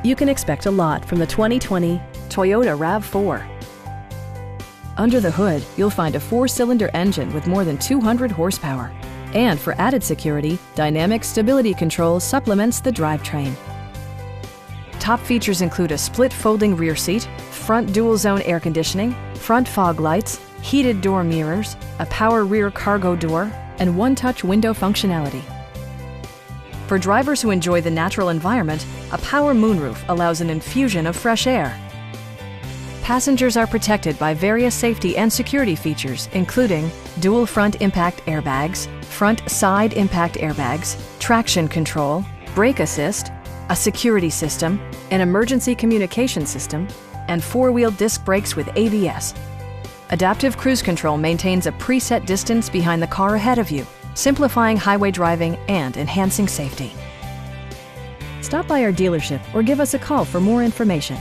You can expect a lot from the 2020 Toyota RAV4. Under the hood, you'll find a 4-cylinder engine with more than 200 horsepower. And for added security, dynamic stability control supplements the drivetrain. Top features include a split folding rear seat, front dual-zone air conditioning, front fog lights, heated door mirrors, a power rear cargo door, and one-touch window functionality. For drivers who enjoy the natural environment, a power moonroof allows an infusion of fresh air. Passengers are protected by various safety and security features, including dual front impact airbags, front side impact airbags, traction control, brake assist, a security system, an emergency communication system, and 4-wheel disc brakes with ABS. Adaptive Cruise Control maintains a preset distance behind the car ahead of you, simplifying highway driving and enhancing safety. Stop by our dealership or give us a call for more information.